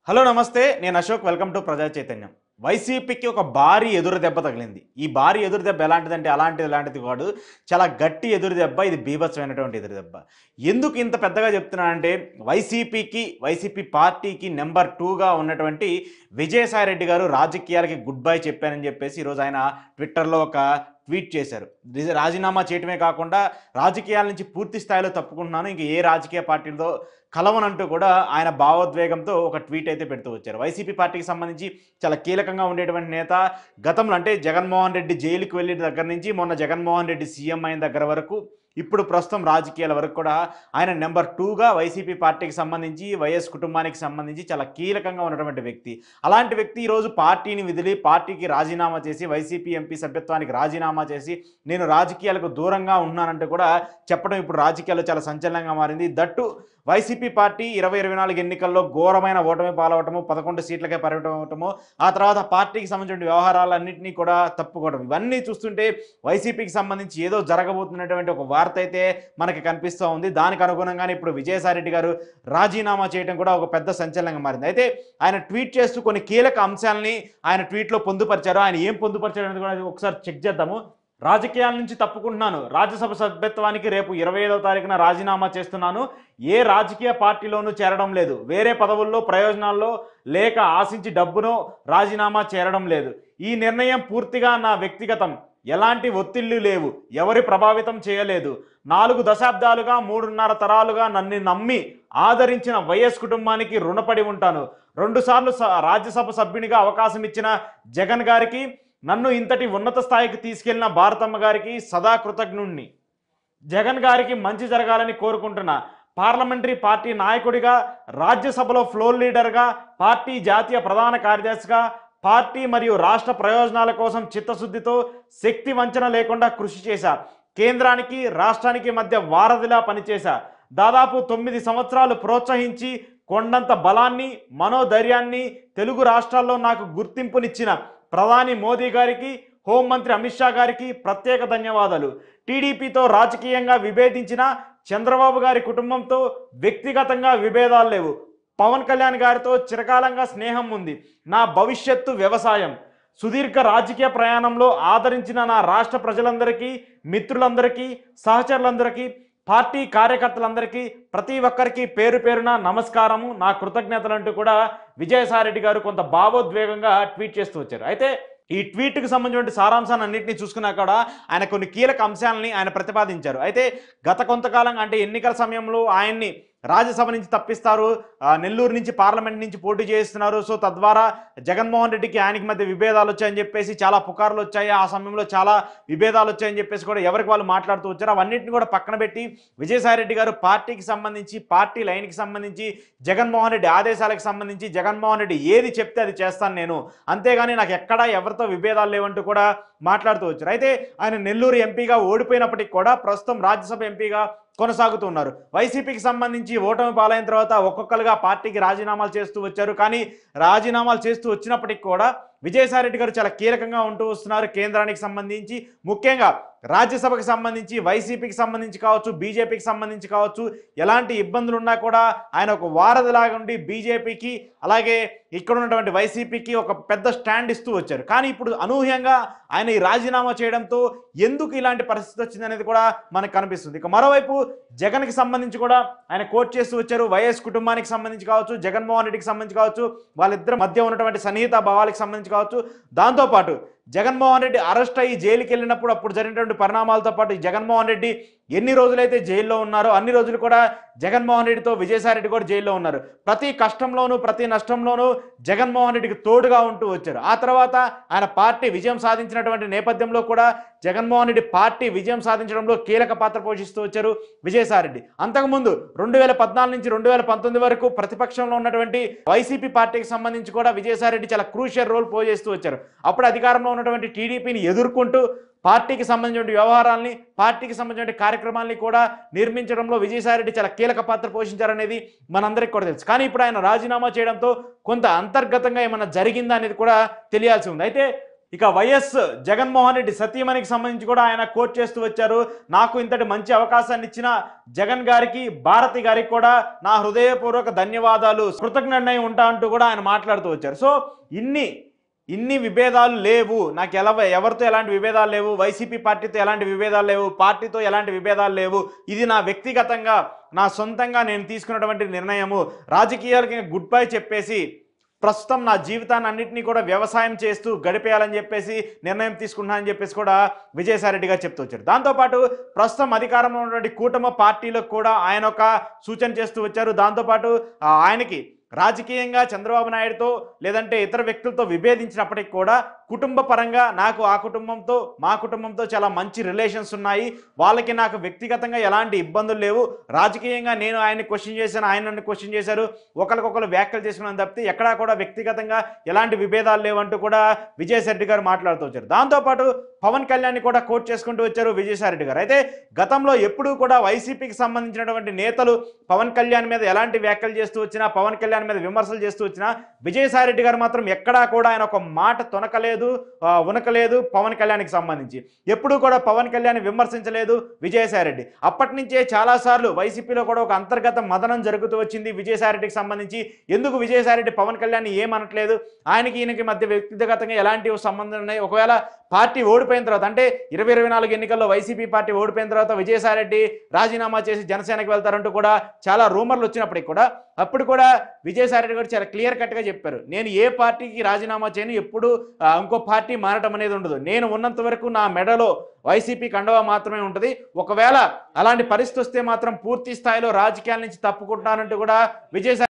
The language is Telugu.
హలో నమస్తే నేను అశోక్ వెల్కమ్ టు ప్రజా చైతన్యం. వైసీపీకి ఒక భారీ ఎదురు దెబ్బ తగిలింది. ఈ భారీ ఎదురు దెబ్బ ఎలాంటిదంటే ఎలాంటిది కాదు. చాలా గట్టి ఎదురు దెబ్బ. ఇది బీభత్సమైనటువంటి ఎదురు దెబ్బ. ఎందుకు ఇంత పెద్దగా చెప్తున్నానంటే వైసీపీ పార్టీకి నెంబర్ 2గా ఉన్నటువంటి విజయసాయి రెడ్డి గారు రాజకీయాలకి గుడ్ బై చెప్పానని చెప్పేసి ఈరోజు ఆయన ట్విట్టర్‌లో ఒక ట్వీట్ చేశారు. రాజీనామా చేయటమే కాకుండా రాజకీయాల నుంచి పూర్తి స్థాయిలో తప్పుకుంటున్నాను. ఇంక ఏ రాజకీయ పార్టీలతో కలవనంటూ కూడా ఆయన భావోద్వేగంతో ఒక ట్వీట్ అయితే పెడుతూ వచ్చారు. వైసీపీ పార్టీకి సంబంధించి చాలా కీలకంగా ఉండేటువంటి నేత. గతంలో అంటే జగన్మోహన్ రెడ్డి జైలుకి వెళ్ళిన దగ్గర నుంచి మొన్న జగన్మోహన్ రెడ్డి సీఎం అయిన దగ్గర వరకు ఇప్పుడు ప్రస్తుతం రాజకీయాల వరకు కూడా ఆయన నెంబర్ 2గా వైసీపీ పార్టీకి సంబంధించి వైఎస్ కుటుంబానికి సంబంధించి చాలా కీలకంగా ఉన్నటువంటి వ్యక్తి. అలాంటి వ్యక్తి ఈరోజు పార్టీని వదిలి పార్టీకి రాజీనామా చేసి వైసీపీ ఎంపీ సభ్యత్వానికి రాజీనామా చేసి నేను రాజకీయాలకు దూరంగా ఉన్నానంటూ కూడా చెప్పడం ఇప్పుడు రాజకీయాల్లో చాలా సంచలనంగా మారింది. దట్టు వైసీపీ పార్టీ 2024 ఎన్నికల్లో ఘోరమైన ఓటమి పాలవటము, 11 సీట్లకే పరిమితం అవటము, ఆ తర్వాత పార్టీకి సంబంధించిన వ్యవహారాలన్నింటినీ కూడా తప్పుకోవడం, ఇవన్నీ చూస్తుంటే వైసీపీకి సంబంధించి ఏదో జరగబోతున్నటువంటి ఒక వార్త అయితే మనకి కనిపిస్తూ ఉంది. దానికి అనుగుణంగానే ఇప్పుడు విజయసాయి రెడ్డి గారు రాజీనామా చేయడం కూడా ఒక పెద్ద సంచలనంగా మారింది. అయితే ఆయన ట్వీట్ చేస్తూ కొన్ని కీలక అంశాలని ఆయన ట్వీట్లో పొందుపరిచారు. ఆయన ఏం పొందుపరిచారు అనేది కూడా ఒకసారి చెక్ చేద్దాము. రాజకీయాల నుంచి తప్పుకుంటున్నాను. రాజ్యసభ సభ్యత్వానికి రేపు 25వ తారీఖున రాజీనామా చేస్తున్నాను. ఏ రాజకీయ పార్టీలోనూ చేరడం లేదు. వేరే పదవుల్లో ప్రయోజనాల్లో లేక ఆశించి డబ్బునో రాజీనామా చేరడం లేదు. ఈ నిర్ణయం పూర్తిగా నా వ్యక్తిగతం. ఎలాంటి ఒత్తిళ్లు లేవు. ఎవరి ప్రభావితం చేయలేదు. 4 దశాబ్దాలుగా 3.5 తరాలుగా నన్ను నమ్మి ఆదరించిన వైఎస్ కుటుంబానికి రుణపడి ఉంటాను. 2 సార్లు రాజ్యసభ సభ్యునిగా అవకాశం ఇచ్చిన జగన్ గారికి, నన్ను ఇంతటి ఉన్నత స్థాయికి తీసుకెళ్లిన భారతమ్మ గారికి సదా కృతజ్ఞుణ్ణి. జగన్ గారికి మంచి జరగాలని కోరుకుంటున్నా. పార్లమెంటరీ పార్టీ నాయకుడిగా, రాజ్యసభలో ఫ్లోర్ లీడర్గా, పార్టీ జాతీయ ప్రధాన కార్యదర్శిగా పార్టీ మరియు రాష్ట్ర ప్రయోజనాల కోసం చిత్తశుద్ధితో శక్తి వంచన లేకుండా కృషి చేశా. కేంద్రానికి రాష్ట్రానికి మధ్య వారధిలా పనిచేశా. దాదాపు 9 సంవత్సరాలు ప్రోత్సహించి కొండంత బలాన్ని, మనోధైర్యాన్ని తెలుగు రాష్ట్రాల్లో నాకు గుర్తింపునిచ్చిన ప్రధాని మోదీ గారికి, హోంమంత్రి అమిత్ షా గారికి ప్రత్యేక ధన్యవాదాలు. టీడీపీతో రాజకీయంగా విభేదించిన చంద్రబాబు గారి కుటుంబంతో వ్యక్తిగతంగా విభేదాలు లేవు. పవన్ కళ్యాణ్ గారితో చిరకాలంగా స్నేహం ఉంది. నా భవిష్యత్తు వ్యవసాయం. సుదీర్ఘ రాజకీయ ప్రయాణంలో ఆదరించిన నా రాష్ట్ర ప్రజలందరికీ, మిత్రులందరికీ, సహచరులందరికీ, పార్టీ కార్యకర్తలందరికీ, ప్రతి ఒక్కరికి పేరు పేరున నమస్కారము, నా కృతజ్ఞతలు అంటూ కూడా విజయసాయి రెడ్డి గారు కొంత భావోద్వేగంగా ట్వీట్ చేస్తూ వచ్చారు. అయితే ఈ ట్వీట్కి సంబంధించిన సారాంశాన్ని అన్నింటినీ చూసుకున్నా కూడా ఆయన కొన్ని కీలక అంశాలని ఆయన ప్రతిపాదించారు. అయితే గత కొంతకాలంగా అంటే ఎన్నికల సమయంలో ఆయన్ని రాజ్యసభ నుంచి తప్పిస్తారు, నెల్లూరు నుంచి పార్లమెంట్ నుంచి పోటీ చేస్తున్నారు. సో తద్వారా జగన్మోహన్ రెడ్డికి ఆయనకి మధ్య విభేదాలు వచ్చాయని చెప్పేసి చాలా పుకార్లు వచ్చాయి. ఆ సమయంలో చాలా విభేదాలు వచ్చాయని చెప్పేసి కూడా ఎవరికి వాళ్ళు మాట్లాడుతూ వచ్చారు. అవన్నింటిని కూడా పక్కన పెట్టి విజయసాయి రెడ్డి గారు పార్టీకి సంబంధించి, పార్టీ లైన్కి సంబంధించి, జగన్మోహన్ రెడ్డి ఆదేశాలకు సంబంధించి జగన్మోహన్ రెడ్డి ఏది చెప్తే అది చేస్తాను నేను, అంతేగాని నాకు ఎక్కడా ఎవరితో విభేదాలు లేవంటూ కూడా మాట్లాడుతూ వచ్చారు. అయితే ఆయన నెల్లూరు ఎంపీగా ఓడిపోయినప్పటికీ కూడా ప్రస్తుతం రాజ్యసభ ఎంపీగా కొనసాగుతున్నారు. వైసీపీకి సంబంధించి ఓటమి పాలైన తర్వాత ఒక్కొక్కరుగా పార్టీకి రాజీనామాలు చేస్తూ వచ్చారు. కానీ రాజీనామాలు చేస్తూ వచ్చినప్పటికీ కూడా విజయసాయి రెడ్డి గారు చాలా కీలకంగా ఉంటూ వస్తున్నారు. కేంద్రానికి సంబంధించి, ముఖ్యంగా రాజ్యసభకి సంబంధించి, వైసీపీకి సంబంధించి కావచ్చు, బీజేపీకి సంబంధించి కావచ్చు, ఎలాంటి ఇబ్బందులు ఉన్నా కూడా ఆయన ఒక వారధిలాగా ఉండి బీజేపీకి అలాగే ఇక్కడ ఉన్నటువంటి వైసీపీకి ఒక పెద్ద స్టాండ్ ఇస్తూ వచ్చారు. కానీ ఇప్పుడు అనూహ్యంగా ఆయన ఈ రాజీనామా చేయడంతో ఎందుకు ఇలాంటి పరిస్థితి వచ్చింది అనేది కూడా మనకు కనిపిస్తుంది. ఇక మరోవైపు జగన్కి సంబంధించి కూడా ఆయన కోట్ చేస్తూ వచ్చారు. వైఎస్ కుటుంబానికి సంబంధించి కావచ్చు, జగన్మోహన్ రెడ్డికి సంబంధించి కావచ్చు, వాళ్ళిద్దరి మధ్య ఉన్నటువంటి సన్నిహిత భావాలకు సంబంధించి కావచ్చు, దాంతోపాటు జగన్మోహన్ రెడ్డి అరెస్ట్ అయ్యి జైలుకి వెళ్ళినప్పుడు అప్పుడు జరిగినటువంటి పరిణామాలతో పాటు జగన్మోహన్ రెడ్డి ఎన్ని రోజులైతే జైల్లో ఉన్నారో అన్ని రోజులు కూడా జగన్మోహన్ రెడ్డితో విజయసాయి రెడ్డి కూడా జైల్లో ఉన్నారు. ప్రతి కష్టంలోనూ ప్రతి నష్టంలోనూ జగన్మోహన్ రెడ్డికి తోడుగా ఉంటూ వచ్చారు. ఆ తర్వాత ఆయన పార్టీ విజయం సాధించినటువంటి నేపథ్యంలో కూడా జగన్మోహన్ రెడ్డి పార్టీ విజయం సాధించడంలో కీలక పాత్ర పోషిస్తూ వచ్చారు విజయసాయి రెడ్డి. అంతకుముందు 2014 నుంచి 2019 వరకు ప్రతిపక్షంలో ఉన్నటువంటి వైసీపీ పార్టీకి సంబంధించి కూడా విజయసాయి రెడ్డి చాలా క్రూషియల్ రోల్ ప్లే చేస్తూ వచ్చారు. అప్పుడు అధికారంలో ఉన్నటువంటి టీడీపీని ఎదుర్కొంటూ పార్టీకి సంబంధించిన వ్యవహారాల్ని, పార్టీకి సంబంధించిన కార్యక్రమాల్ని కూడా నిర్మించడంలో విజయసాయి రెడ్డి చాలా కీలక పాత్ర పోషించారనేది మనందరికీ కూడా తెలుసు. కానీ ఇప్పుడు ఆయన రాజీనామా చేయడంతో కొంత అంతర్గతంగా ఏమన్నా జరిగిందా అనేది కూడా తెలియాల్సి ఉంది. అయితే ఇక వైఎస్ జగన్మోహన్ రెడ్డి సతీమణికి సంబంధించి కూడా ఆయన కోట్ చేస్తూ వచ్చారు. నాకు ఇంతటి మంచి అవకాశాన్ని ఇచ్చిన జగన్ గారికి, భారతి గారికి కూడా నా హృదయపూర్వక ధన్యవాదాలు, కృతజ్ఞుడై ఉంటా అంటూ కూడా ఆయన మాట్లాడుతూ వచ్చారు. సో ఇన్ని విభేదాలు లేవు, నాకు ఎవరితో ఎలాంటి విభేదాలు లేవు, వైసీపీ పార్టీతో ఎలాంటి విభేదాలు లేవు, పార్టీతో ఎలాంటి విభేదాలు లేవు, ఇది నా వ్యక్తిగతంగా నా సొంతంగా నేను తీసుకున్నటువంటి నిర్ణయము, రాజకీయాలకి గుడ్ బై చెప్పేసి ప్రస్తుతం నా జీవితాన్ని అన్నింటినీ కూడా వ్యవసాయం చేస్తూ గడిపేయాలని చెప్పేసి నిర్ణయం తీసుకున్నానని చెప్పేసి కూడా విజయసాయిరెడ్డి గారు చెప్తూ వచ్చారు. దాంతోపాటు ప్రస్తుతం అధికారంలో ఉన్నటువంటి కూటమి పార్టీలకు కూడా ఆయన ఒక సూచన చేస్తూ వచ్చారు. దాంతోపాటు ఆయనకి రాజకీయంగా చంద్రబాబు నాయుడుతో లేదంటే ఇతర వ్యక్తులతో విభేదించినప్పటికీ కూడా కుటుంబ పరంగా నాకు మా కుటుంబంతో చాలా మంచి రిలేషన్స్ ఉన్నాయి, వాళ్ళకి నాకు వ్యక్తిగతంగా ఎలాంటి ఇబ్బందులు లేవు, రాజకీయంగా నేను ఆయన్ని క్వశ్చన్ చేశాను, ఆయన నన్ను క్వశ్చన్ చేశారు, ఒకరికొకరు వ్యాఖ్యలు చేసుకున్నాను తప్పితే ఎక్కడా కూడా వ్యక్తిగతంగా ఎలాంటి విభేదాలు లేవంటూ కూడా విజయసాయిరెడ్డి గారు మాట్లాడుతూ వచ్చారు. దాంతోపాటు పవన్ కళ్యాణ్ కూడా కోట్ చేసుకుంటూ వచ్చారు విజయసాయిరెడ్డి గారు. అయితే గతంలో ఎప్పుడూ కూడా వైసీపీకి సంబంధించినటువంటి నేతలు పవన్ కళ్యాణ్ మీద ఎలాంటి వ్యాఖ్యలు చేస్తూ వచ్చినా, పవన్ కళ్యాణ్ మీద విమర్శలు చేస్తూ వచ్చినా విజయసాయిరెడ్డి గారు మాత్రం ఎక్కడా కూడా ఆయన ఒక మాట ఉనకలేదు పవన్ కళ్యాణ్కి సంబంధించి. ఎప్పుడూ కూడా పవన్ కళ్యాణ్ విమర్శించలేదు విజయసాయిరెడ్డి. అప్పటి నుంచే చాలాసార్లు వైసీపీలో కూడా ఒక అంతర్గత మదనం జరుగుతూ వచ్చింది విజయసాయిరెడ్డికి సంబంధించి. ఎందుకు విజయసాయిరెడ్డి పవన్ కళ్యాణ్ ఏమనట్లేదు, ఆయనకి ఈయనకి మధ్య వ్యక్తిగతంగా ఎలాంటి సంబంధం ఉన్నాయి, ఒకవేళ పార్టీ ఓడిపోయిన తర్వాత అంటే 2024 ఎన్నికల్లో వైసీపీ పార్టీ ఓడిపోయిన తర్వాత విజయసాయిరెడ్డి రాజీనామా చేసి జనసేనకి వెళ్తారంటూ కూడా చాలా రూమర్లు వచ్చినప్పటికీ కూడా అప్పుడు కూడా విజయసాయిరెడ్డి గారు చాలా క్లియర్ కట్గా చెప్పారు, నేను ఏ పార్టీకి రాజీనామా చేయను, ఎప్పుడు ఇంకో పార్టీ మారటం అనేది ఉండదు, నేను ఉన్నంత వరకు నా మెడలో వైసీపీ కండువా మాత్రమే ఉంటుంది, ఒకవేళ అలాంటి పరిస్థితి వస్తే మాత్రం పూర్తి స్థాయిలో రాజకీయాల నుంచి తప్పుకుంటానంటూ కూడా విజయసాయి